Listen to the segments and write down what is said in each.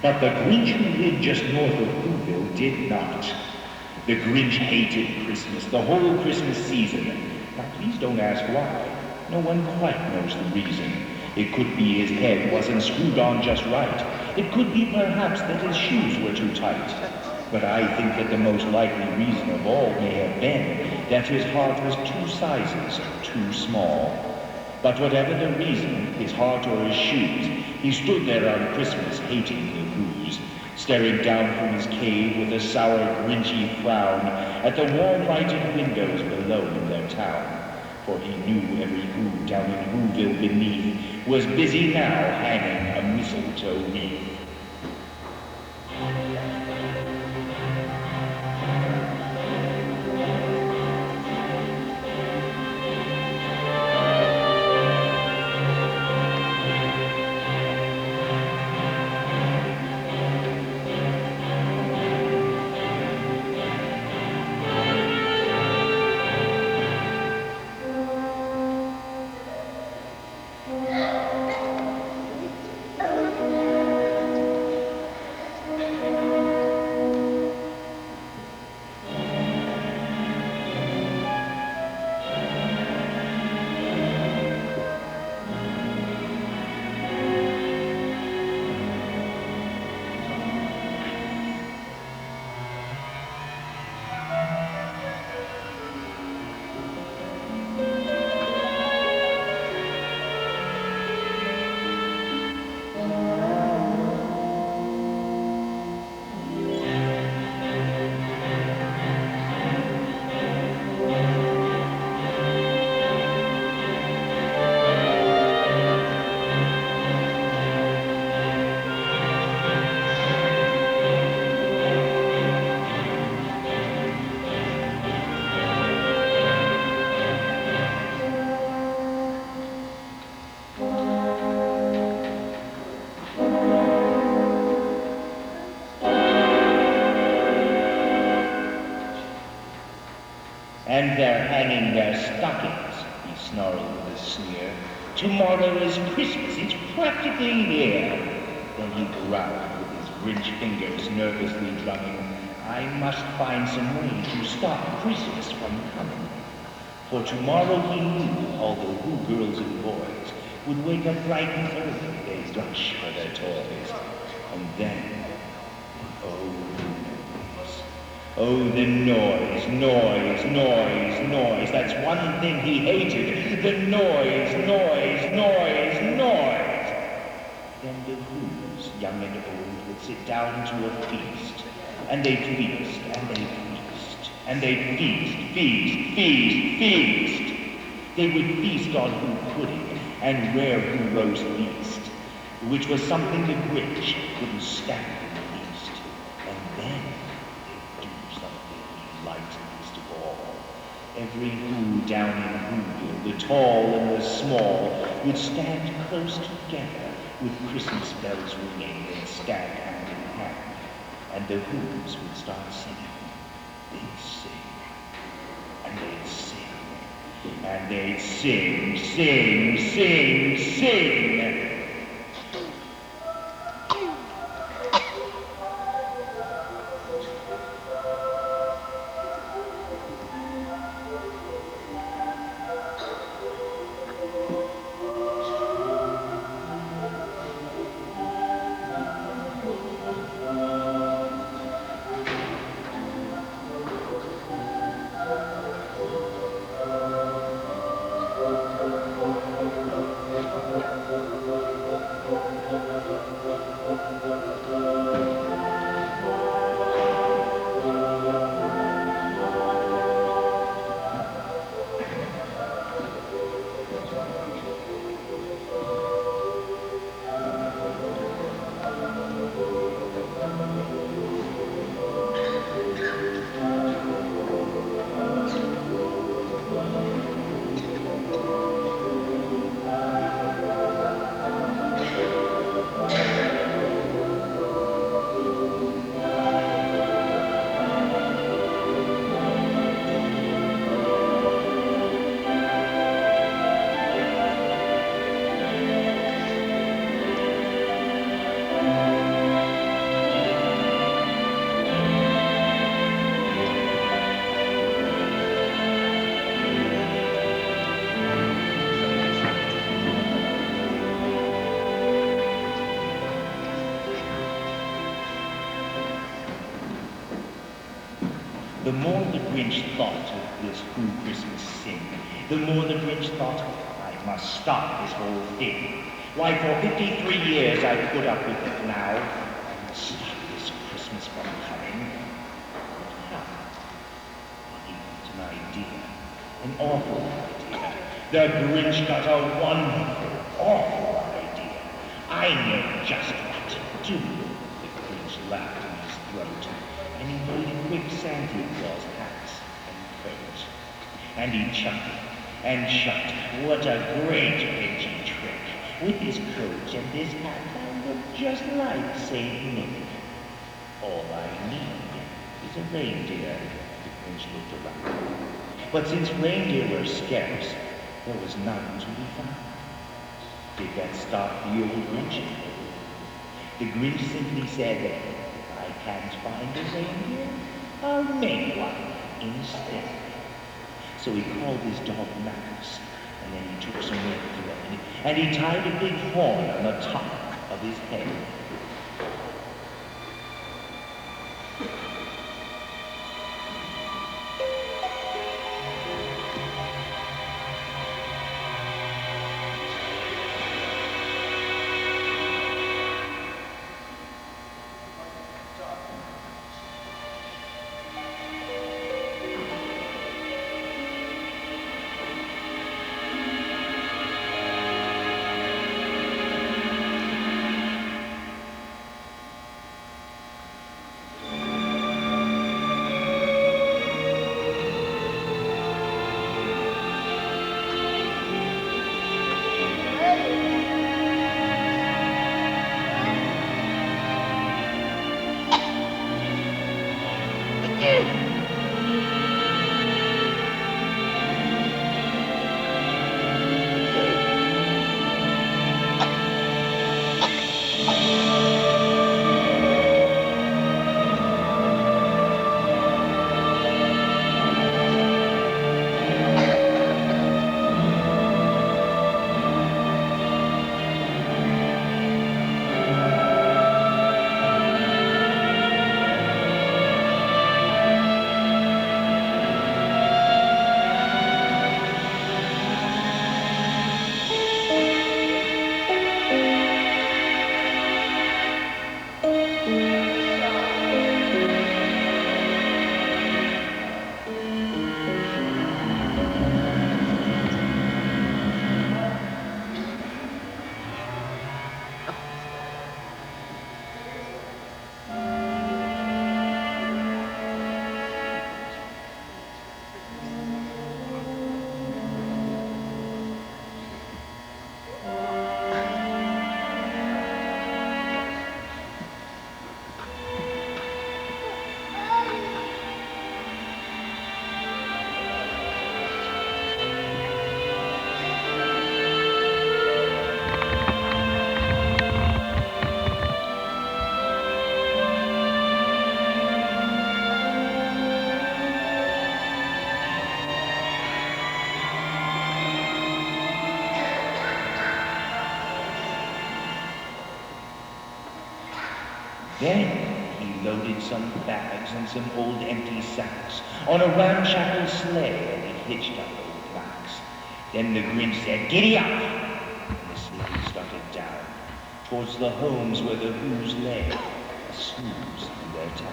But the Grinch who lived just north of Whoville did not. The Grinch hated Christmas, the whole Christmas season. Now please don't ask why. No one quite knows the reason. It could be his head wasn't screwed on just right. It could be perhaps that his shoes were too tight. But I think that the most likely reason of all may have been that his heart was 2 sizes too small. But whatever the reason, his heart or his shoes, he stood there on Christmas hating the Who's, staring down from his cave with a sour, grinchy frown at the warm lighted windows below in their town. For he knew every Who down in Whoville beneath was busy now hanging a mistletoe wreath. And they're hanging their stockings, he snarled with a sneer. Tomorrow is Christmas, it's practically here. Then he growled with his Grinch fingers nervously drumming, I must find some way to stop Christmas from coming. For tomorrow he knew all the Who girls and boys would wake up bright and early, they'd rush for their toys. And then, oh, the noise, noise, noise, noise. That's one thing he hated. The noise, noise, noise, noise. Then the Who's, young and old, would sit down to a feast. And they'd feast, and they'd feast, and they'd feast, feast, feast, feast. They would feast on Who pudding and rare Who roast beast, which was something the Grinch couldn't stand in the least. And then least of all. Every Who down in Whoville, the tall and the small, would stand close together with Christmas bells ringing and stand hand in hand. And the Who's would start singing. They'd sing, and they'd sing, and they'd sing, sing, sing, sing. The more the Grinch thought of this Who Christmas thing, the more the Grinch thought, I must stop this whole thing. Why, for 53 years I've put up with it now. I must stop this Christmas from coming. But how? Well, he got an idea. An awful idea. The Grinch got a wonderful, awful idea. I know just what to do. The Grinch laughed in his throat, and he made quick Santa Claus hats and coats. And he chuckled and chuckled. What a great magic trick. With his coat and his hat, I look just like Saint Nick. All I need is a reindeer. The Grinch looked around. But since reindeer were scarce, there was none to be found. Did that stop the old Grinch? The Grinch simply said, if I can't find a reindeer, I'll make one instead. So he called his dog Max, and then he took some red thread, and he tied a big horn on the top of his head. Then he loaded some bags and some old empty sacks on a ramshackle sleigh, and he hitched up old Max. Then the Grinch said, "Giddy up!" And the sleigh started down towards the homes where the Who's lay, a snooze in their town.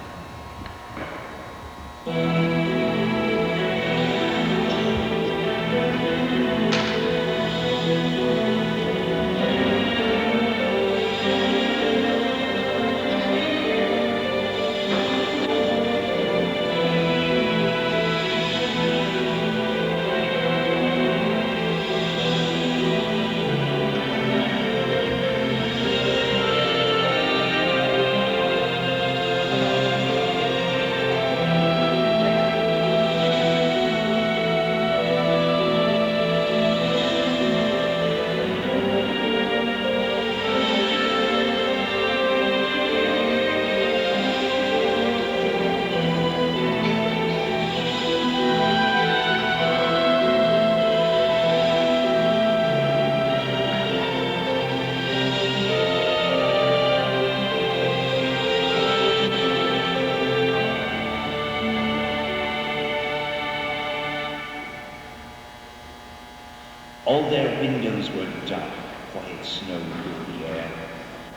All their windows were dark, quiet snow filled the air.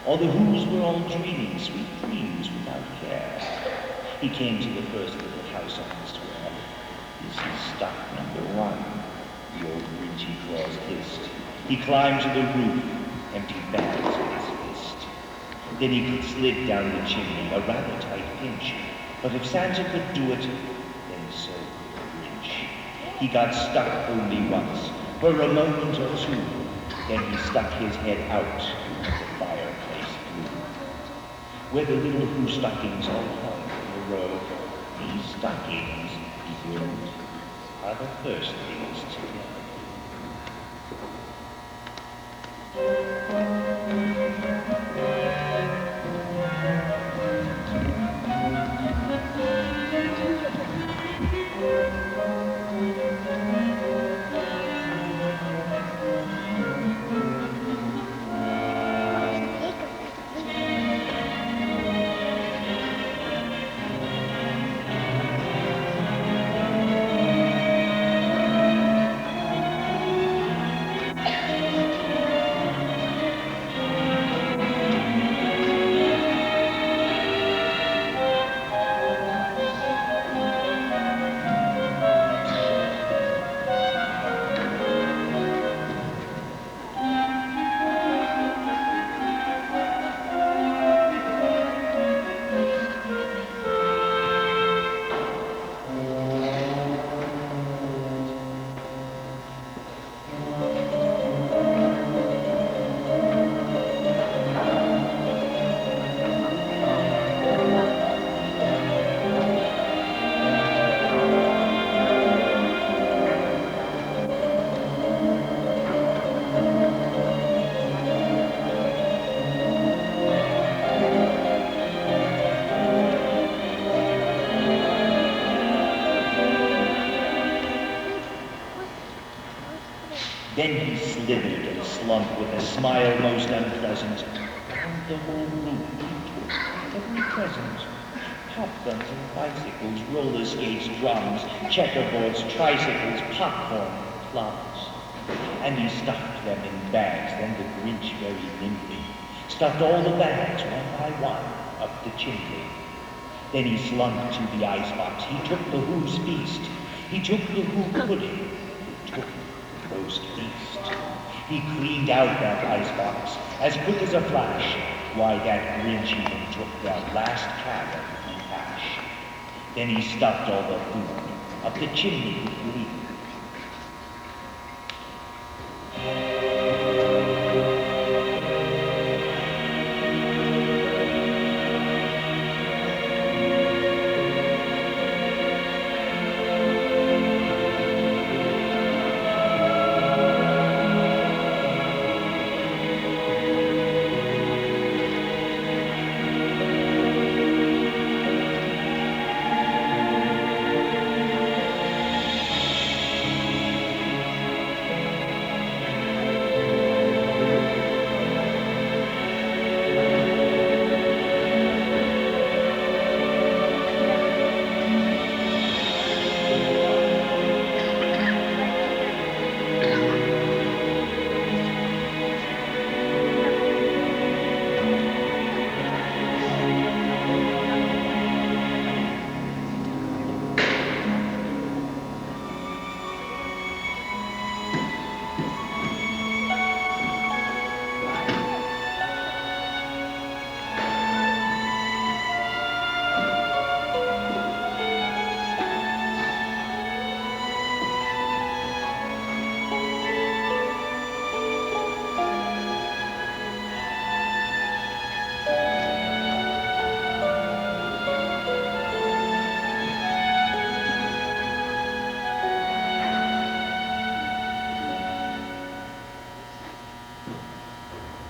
All the Whos were all dreaming sweet dreams without care. He came to the first little house on the square. This is stop number 1, the old Grinchy Claus hissed. He climbed to the roof, empty bags in his fist. Then he slid down the chimney, a rather tight pinch. But if Santa could do it, then so could the Grinch. He got stuck only once, for a moment or two. Then he stuck his head out of the fireplace flue, where the little Who stockings all hung in a row. These stockings, he grinned, are the first things to go. Then he slithered and slunk with a smile most unpleasant. Round the whole room he took every present. Pop guns and bicycles, roller skates, drums, checkerboards, tricycles, popcorn, plums. And he stuffed them in bags, then the Grinch very nimbly stuffed all the bags one by one up the chimney. Then he slunk to the icebox. He took the Who's feast. He took the Who pudding. He took roast beast. He cleaned out that icebox as quick as a flash. Why, that Grinch even took that last can of Who hash. Then he stuffed all the food up the chimney with glee.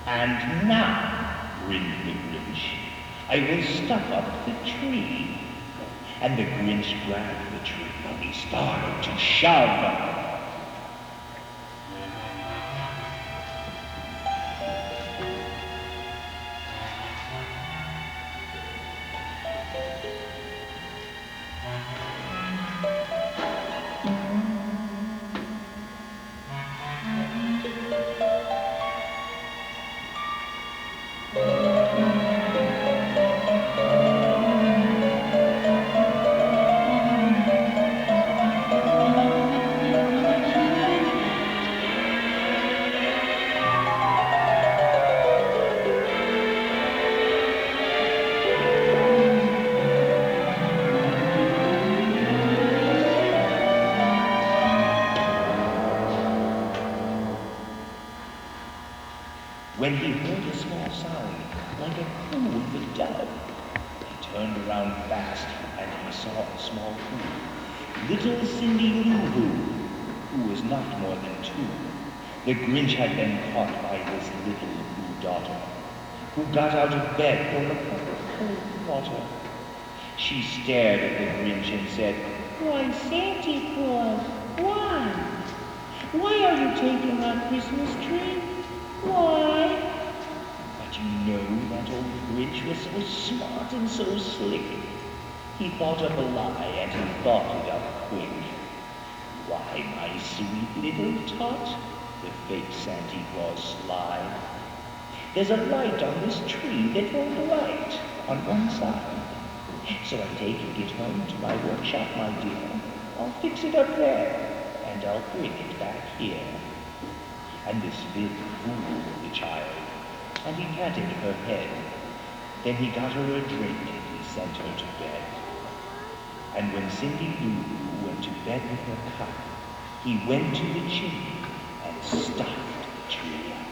And now, grinned the Grinch, I will stuff up the tree. And the Grinch grabbed the tree and he started to shove. when he heard a small sound, like a coo of a dove. He turned around fast, and he saw a small who, little Cindy Lou Who, who was not more than 2. The Grinch had been caught by his little Who daughter, who got out of bed for a cup of cold water. She stared at the Grinch and said, "Why, Santa Claus, why? Why are you taking our Christmas tree? Why?" But you know that old Grinch was so smart and so slick. He thought up a lie, and he thought it up quick. "Why, my sweet little tot," the fake Santa Claus lied, "there's a light on this tree that won't light on one side. So I'm taking it home to my workshop, my dear. I'll fix it up there, and I'll bring it back here." And this big fooled the child, and he patted her head. Then he got her a drink, and he sent her to bed. And when Cindy Lou Who went to bed with her cup, he went to the chimney and stuffed the tree up.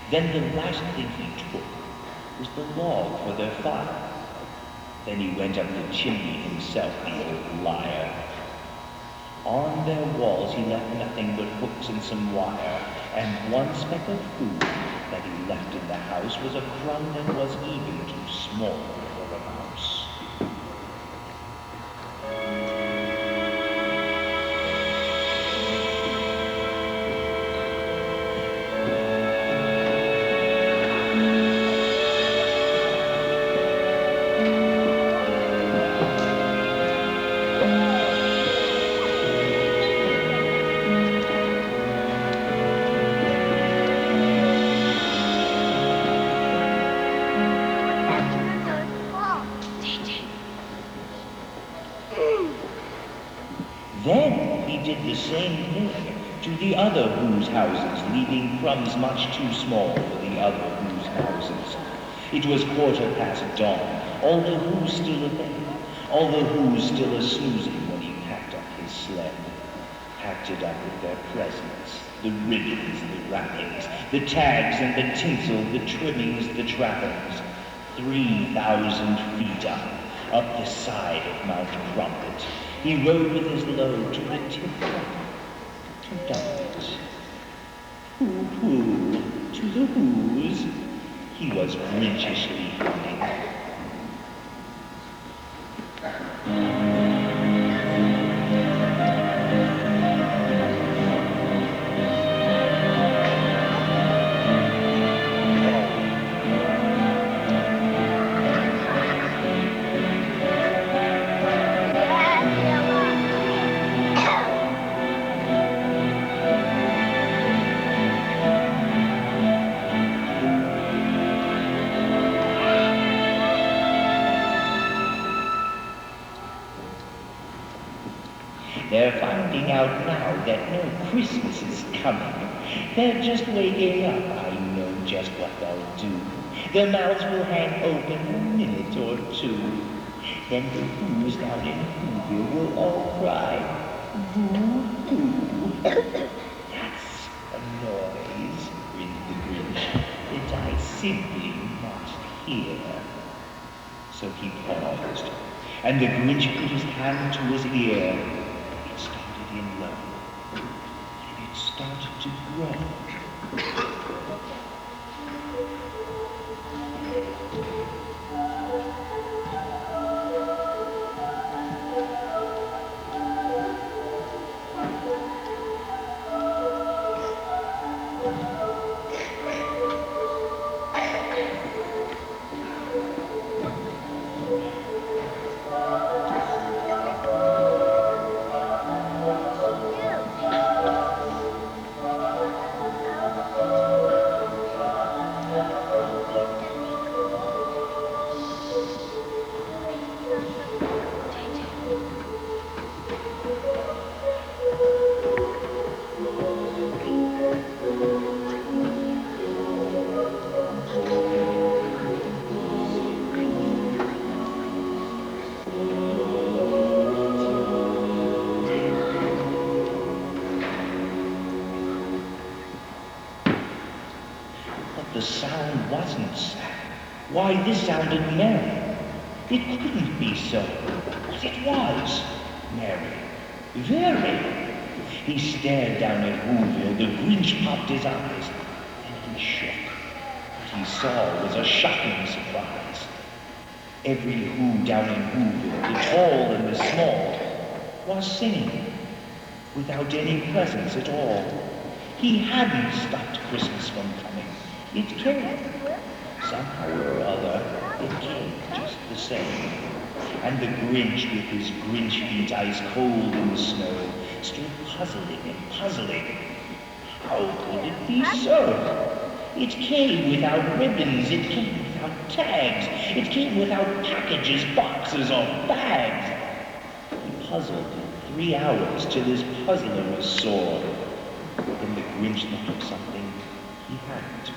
Then the last thing he took was the log for their fire. Then he went up the chimney himself, the old liar. On their walls he left nothing but hooks and some wire, and one speck of food that he left in the house was a crumb that was even too small for a mouse. Then he did the same thing to the other Who's houses, leaving crumbs much too small for the other Who's houses. It was dawn, all the Who's still abed, all the Who's still a-snoozing when he packed up his sled. Packed it up with their presents, the ribbons, the wrappings, the tags and the tinsel, the trimmings, the trappings. 3,000 feet up the side of Mount Crumpet, he rode with his load to the tip-top, to dump it. Hoo-hoo, to the Who's, He was Grinchishly humming. They're finding out now that no Christmas is coming. They're just waking up. I know just what they'll do. Their mouths will hang open a minute or two. Then the Who's down in Whoville will all cry, Boo, boo. That's a noise, grinned the Grinch, that I simply must hear. So he paused, and the Grinch put his hand to his ear. It started in low, and it started to grow. The sound wasn't sad. Why, this sounded merry. It couldn't be so, but it was merry. Very. He stared down at Whoville. The Grinch popped his eyes, and he shook. What he saw was a shocking surprise. Every Who down in Whoville, the tall and the small, was singing, without any presents at all. He hadn't stopped Christmas from coming. It came. Somehow or other, it came just the same. And the Grinch, with his Grinch feet ice cold in the snow, stood puzzling and puzzling. How could it be so? It came without ribbons, it came without tags, it came without packages, boxes, or bags. He puzzled for 3 hours till his puzzler was sore. Then the Grinch thought of something he hadn't before.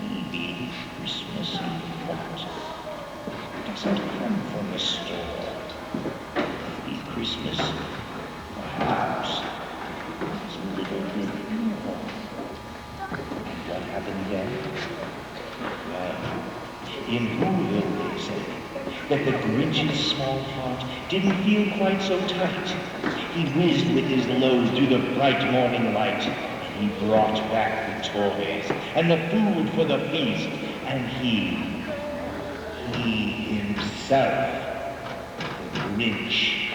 Maybe Christmas, he thought, doesn't come from the store. Maybe Christmas, perhaps, is a little bit more. And what happened then? Well, in Whoville they say that the Grinch's small heart didn't feel quite so tight. He whizzed with his load through the bright morning light. He brought back the toys and the food for the feast, and he himself, the Grinch,